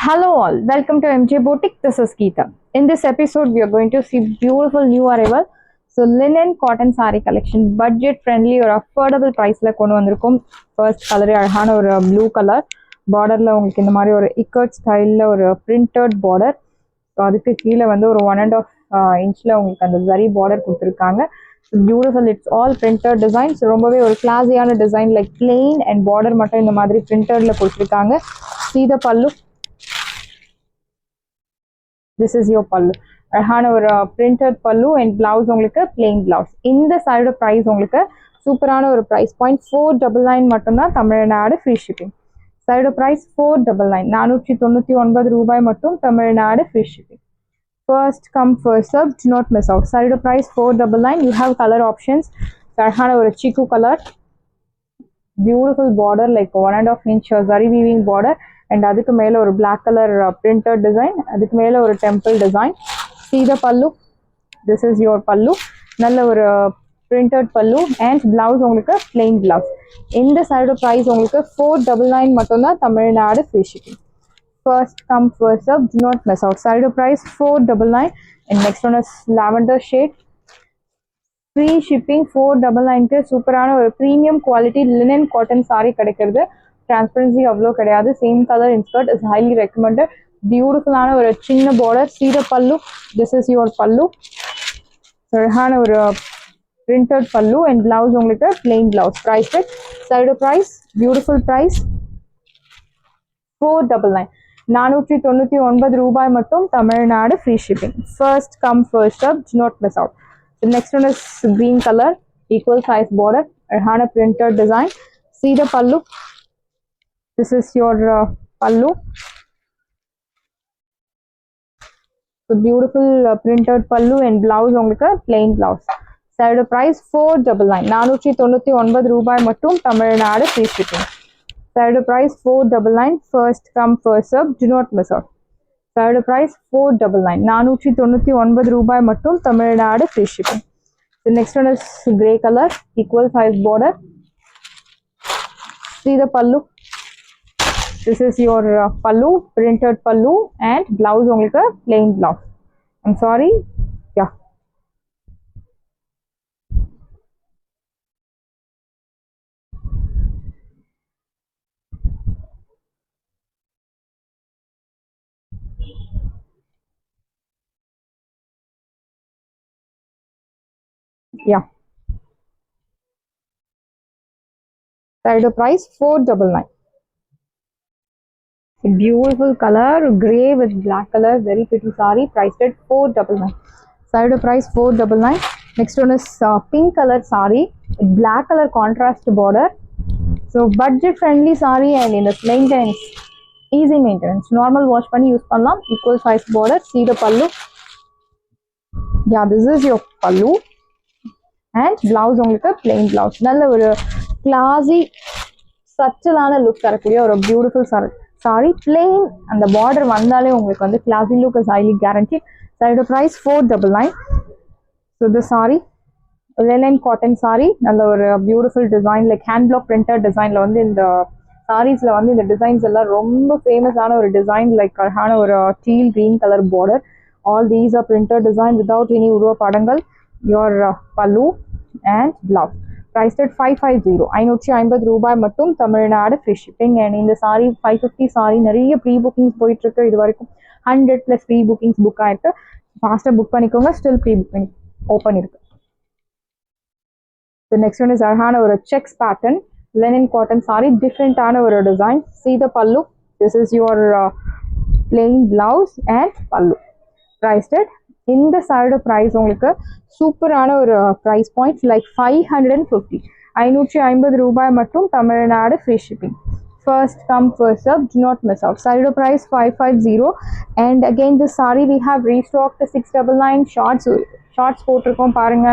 Hello all, welcome to MJ Boutique. This is Geeta. In this episode, we are going to see beautiful new arrival. So linen cotton saree collection, budget friendly or affordable price la kondu vandirukom. First color அழகான ஒரு blue color borderல உங்களுக்கு இந்த மாதிரி ஒரு ikat ஸ்டைல்ல ஒரு printed border. So அதுக்கு கீழ வந்து ஒரு 1.5 inchல உங்களுக்கு அந்த zari border கொடுத்திருக்காங்க. So beautiful, it's all printed design. So ரொம்பவே ஒரு classy-ஆன design like plain and border மட்டும் இந்த மாதிரி printedல கொடுத்திருக்காங்க. See the pallu. This is your pallu. அழகான ஒரு printed pallu and blouse உங்களுக்கு plain blouse. இந்த சைடு price உங்களுக்கு சூப்பரான ஒரு price point 499 மட்டும்தான் Tamil Nadu free shipping. Side price 499 499 ரூபாய் மட்டும் Tamil Nadu free shipping. First come first serve, do not miss out. Side price 499. You have color options. அழகான ஒரு chiku color, beautiful border like 1.5 inch zari weaving border, and அதுக்கு மேல ஒரு black color printed design, அதுக்கு மேல ஒரு temple design. See the pallu. This is your pallu. நல்ல ஒரு printed pallu and blouse உங்களுக்கு plain blouse. இந்த side price உங்களுக்கு 499 மட்டும்தான் Tamil Nadu free shipping. First come first serve, do not miss out. Side price 499 and next one is lavender shade. Free shipping 499 க்கு சூப்பரான ஒரு premium quality linen cotton saree கிடைக்கிறது. Transparency அவ்வளோ கிடையாது. Same color insert is highly recommended. Beautiful ஆன ஒரு சின்ன border. See the pallu. This is your pallu. அழகான ஒரு printed pallu and blouse உங்களுக்கு plain blouse. Price it. Side price, beautiful price 499. 499 ரூபாய் மட்டும் Tamil Nadu free shipping. First come first serve, do not miss out. The next one is green color, equal size border, அழகான printed design. See the pallu. This is your pallu. So beautiful printed pallu and blouse உங்களுக்கு plain blouse. Side price 499. 499 ரூபாய் மட்டும் Tamil Nadu free shipping. Side price 499. First come first serve, do not miss out. Side price 499. 499 ரூபாய் மட்டும் Tamil Nadu free shipping. The next one is grey color, equal size border. See the pallu. This is your pallu, printed pallu and blouse உங்களுக்கு plain blouse. I'm sorry. Yeah. Yeah. Side price 499. Beautiful color, grey with black color, very pretty saree, priced at 499. Side price 499. Next one is pink color saree, black color contrast border. So budget friendly saree and in the maintenance, easy maintenance, normal wash பண்ணி use பண்ணலாம். Equal size border. See the pallu. Yeah, this is your pallu and blouse உங்களுக்கு plain blouse. நல்ல ஒரு classy சச்சலான look தரக்கூடிய ஒரு beautiful saree, plain and the border வந்தாலே உங்களுக்கு வந்து classy look is highly guaranteed. Side price 499. So the saree, linen cotton saree, நல்ல ஒரு beautiful design like hand block printed designல வந்து இந்த sareesல வந்து இந்த designs எல்லாம் ரொம்ப famous ஆன ஒரு design like அழகான ஒரு teal green color border. All these are printed design without any உருவ படங்கள். Your pallu and blouse. Priced at 550. 550 ரூபாய் மட்டும் தமிழ்நாடு free shipping. And இந்த saree 550 saree நிறைய ப்ரீ புக்கிங்ஸ் போயிட்டு இருக்கு. இது வரைக்கும் 100+ ப்ரீ புக்கிங்ஸ் புக் ஆயிருக்கு. ஃபாஸ்ட்டாக புக் பண்ணிக்கோங்க. ஸ்டில் ப்ரீ புக்கிங் ஓப்பன் இருக்கு. The next one is அழகான ஒரு checks pattern, linen cotton saree, different ஆன ஒரு design. See the pallu. This is your plain blouse and pallu. Priced at இந்த side price உங்களுக்கு சூப்பரான ஒரு price point like 550. 550 ரூபாய் மட்டும் Tamil Nadu free shipping. First come first serve, do not miss out. Side price 550. And again this saree we have restocked 699 shorts போட்டிருக்கோம் பாருங்க.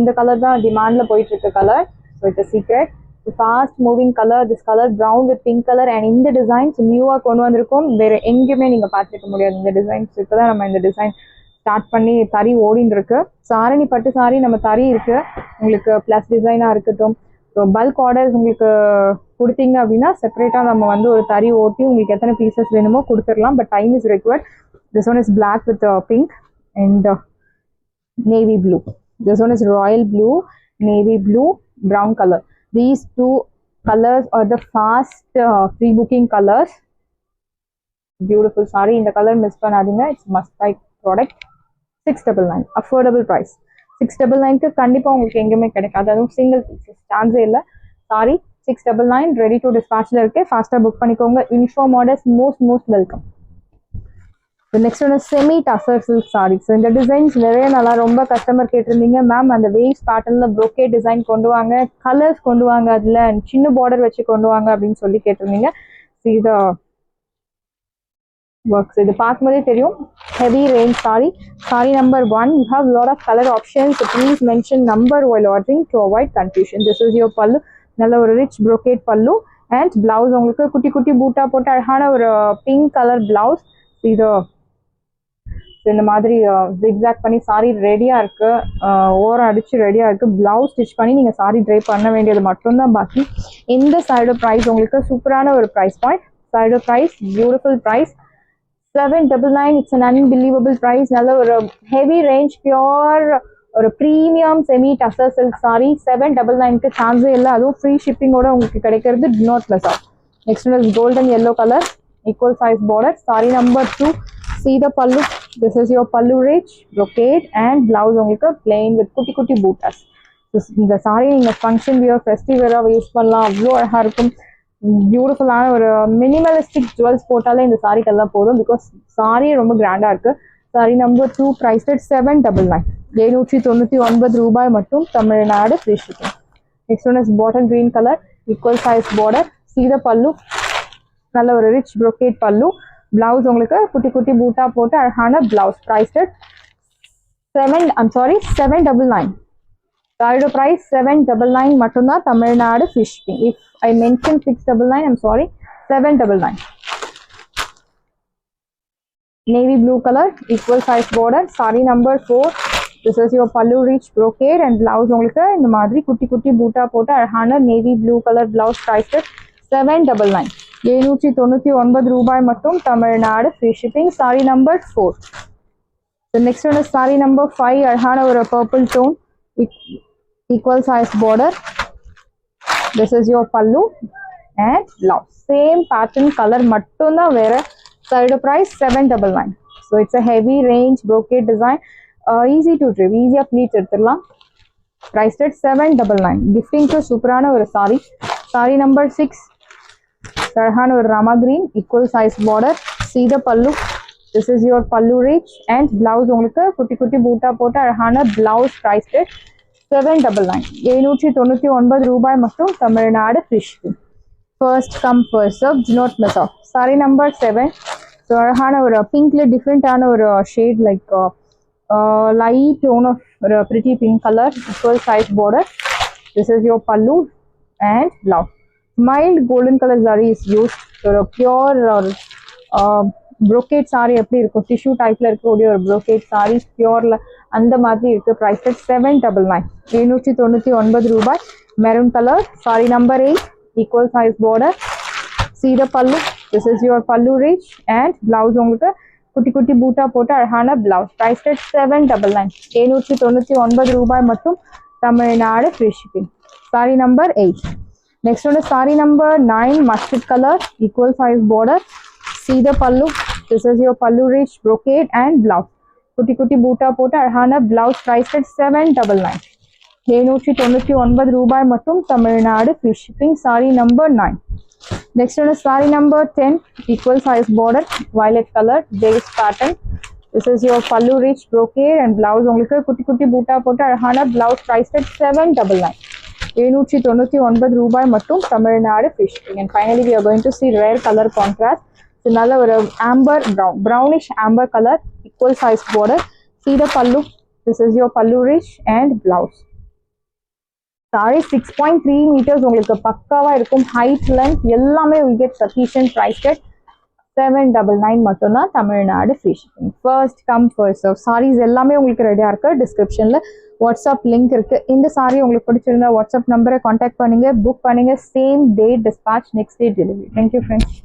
இந்த colour தான் டிமாண்ட்ல போயிட்டு இருக்க colour. So it's a secret. The fast moving color, this color brown with pink color and இந்த designs நியூவா கொண்டு வந்திருக்கோம். வேற எங்கேயுமே நீங்க பார்த்துக்க முடியாது இந்த டிசைன்ஸ். இப்பதான் நம்ம இந்த டிசைன் ஸ்டார்ட் பண்ணி தறி ஓடின்னு இருக்கு. சாரணி பட்டு சாரி நம்ம தறி இருக்கு உங்களுக்கு பிளஸ் டிசைனா இருக்கட்டும், ஸோ பல்க் ஆர்டர்ஸ் உங்களுக்கு கொடுத்தீங்க அப்படின்னா செப்பரேட்டாக நம்ம வந்து ஒரு தறி ஓட்டி உங்களுக்கு எத்தனை பீசஸ் வேணுமோ கொடுத்துடலாம். But time is required. This one is black with pink and navy blue. This one is royal blue, navy blue, brown color. These two colors are the fast pre-booking colors. Beautiful saree. In the color miss panadinga, it's must buy product. 699 affordable price. 699 க்கு கண்டிப்பா உங்களுக்கு எங்கேயுமே கிடைக்காது. அதுவும் single pieces சான்ஸே இல்லை. Sorry 699 ready to டிஸ்பேச்ல இருக்கு. ஃபாஸ்டா புக் பண்ணிக்கோங்க. Uniform orders most welcome. The next one is semi tussar silk sarees. So இந்த டிசைன்ஸ் நிறைய நல்லா ரொம்ப கஸ்டமர் கேட்டிருந்தீங்க. மேம் அந்த வேவ்ஸ் பேட்டர்ன்ல brocade டிசைன் கொண்டு வாங்க, கலர்ஸ் கொண்டு வாங்க, அதுல சின்ன பார்டர் வச்சு கொண்டு வாங்க அப்படின்னு சொல்லி கேட்டிருந்தீங்க. இது works. இது பார்க்கும்போதே தெரியும். Heavy range saree. Saree number 1. You have lot of color options. So please mention number while ordering to avoid confusion. This is your pallu. நல்ல ஒரு rich brocade pallu and blouse உங்களுக்கு குட்டி குட்டி பூட்டா போட்டு அழகான ஒரு பிங்க் கலர் பிளவுஸ். இது இந்த மாதிரி ஜிக்ஸாக் பண்ணி சாரி ரெடியா இருக்கு. ஓரம் அடிச்சு ரெடியா இருக்கு. பிளவுஸ் ஸ்டிச் பண்ணி நீங்க சாரி ட்ரை பண்ண வேண்டியது மட்டும்தான் பாக்கி. இந்த சைடு பிரைஸ் உங்களுக்கு சூப்பரான ஒரு price point. Side price beautiful price 799. It's an unbelievable price. நல்ல ஒரு ஹெவி ரேஞ்ச் பியோர் ஒரு premium semi tussar silk sari 799க்கு சான்ஸே இல்லை. அதுவும் ஃப்ரீ ஷிப்பிங்கோட உங்களுக்கு கிடைக்கிறது do not miss out. Next one is golden yellow color, equal size border. Saree number 2. See the pallu. This is your pallu rich brocade and blouse உங்களுக்கு plain with குட்டி குட்டி bootas. இந்த சாரி நீங்க function wear festive வியராக use பண்ணலாம். அவ்வளோ அழகா இருக்கும். பியூட்டிஃபுல்லான ஒரு மினிமலிஸ்டிக் ஜுவல்ஸ் போட்டாலே இந்த சாரிக்கெல்லாம் போதும். பிகாஸ் சாரி ரொம்ப கிராண்டா இருக்கு. Sorry number 2 price 799. 799 ரூபாய் மட்டும். Tamil Nadu free shipping. Next one is bottle green colour, equal size border. See the pallu. நல்ல ஒரு ரிச் brocade பல்லு. பிளவுஸ் உங்களுக்கு குட்டி குட்டி பூட்டா போட்டு அழகான பிளவுஸ். பிரைஸ் 799. சாரியோட பிரைஸ் 799 மட்டும்தான். Tamil Nadu free shipping. If I mention 699, I'm sorry. 799. Navy blue color, equal size border. Saree number 4. This is your pallu rich brocade and blouse உங்களுக்கு இந்த மாதிரி குட்டி குட்டி பூட்டா போட்டு அழகான navy blue color blouse. Price 799. 799 ரூபாய் மட்டும். Tamil Nadu free shipping. Sorry number 4. The next one is saree number 5. அழகான ஒரு purple tone, equal size border. This is your pallu and blouse. Same pattern color மட்டும் தான் வேற. Side price 799. So it's a heavy range brocade design. Easy to trim, easy pleat எடுத்துடலாம். Price 799. Gifting to சூப்பரான ஒரு saree. Saree number 6. அழகான ஒரு rama green, equal size border. See the pallu. This is your pallu rich and blouse உங்களுக்கு குட்டி குட்டி பூட்டா போட்டு அழகான blouse. Price 799. 799 ரூபாய் மட்டும். Tamil Nadu free shipping. First come first serve, do not miss out. Saree number 7. So அழகான ஒரு பிங்க்ல டிஃப்ரெண்டான ஒரு shade like light tone of pretty pink color, equal size border. This is your pallu and blouse. Mild golden color zari is used. So pure brocade saree எப்படி இருக்கும், tissue டைப்ல இருக்கக்கூடிய ஒரு brocade saree பியூர்ல அந்த மாதிரி இருக்கு. பிரைஸ் 799. 799 ரூபாய். Maroon colour. saree number 8. equal size border. See the pallu. This is your pallu rich and blouse உங்களுக்கு குட்டி குட்டி பூட்டா போட்டு அழகான பிளவுஸ். பிரைஸ் 799. 799 ரூபாய் மட்டும். Tamil Nadu free shipping. Sorry number 8. Next ஒன்று sorry number 9. Mustard colour, equal size border. See the pallu. This is your pallu rich brocade and blouse. குட்டி குட்டி பூட்டா போட்டு அழகான பிளவுஸ். பிரைஸ் 799. 799 ரூபாய் மட்டும். Tamil Nadu free shipping. Sorry number 9. Next one is saree number 10. equal size border, violet color, base pattern. This is your pallu rich brocade and blouse உங்களுக்கு குட்டி குட்டி பூட்டா போட்டு அழகான பிளவுஸ். பிரைஸ் 799. 799 ரூபாய் மட்டும். Tamil Nadu free shipping. And finally we are going to see rare color contrast. So நல்ல ஒரு amber brown, brownish amber color, equal size border. See the pallu. This is your pallu rich and blouse. Sari 6.3 meters உங்களுக்கு பக்காவா இருக்கும். Height length எல்லாமே will get sufficient. price 799 மட்டும்தான். Tamil Nadu free shipping. First come first serve. Saris எல்லாமே உங்களுக்கு ரெடியா இருக்கு. டிஸ்கிரிப்ஷன்ல வாட்ஸ்அப் லிங்க் இருக்கு. இந்த சாரி உங்களுக்கு பிடிச்சிருந்தா வாட்ஸ்அப் நம்பரை காண்டாக்ட் பண்ணுங்க, புக் பண்ணுங்க. Same day dispatch, next day delivery. Thank you friends.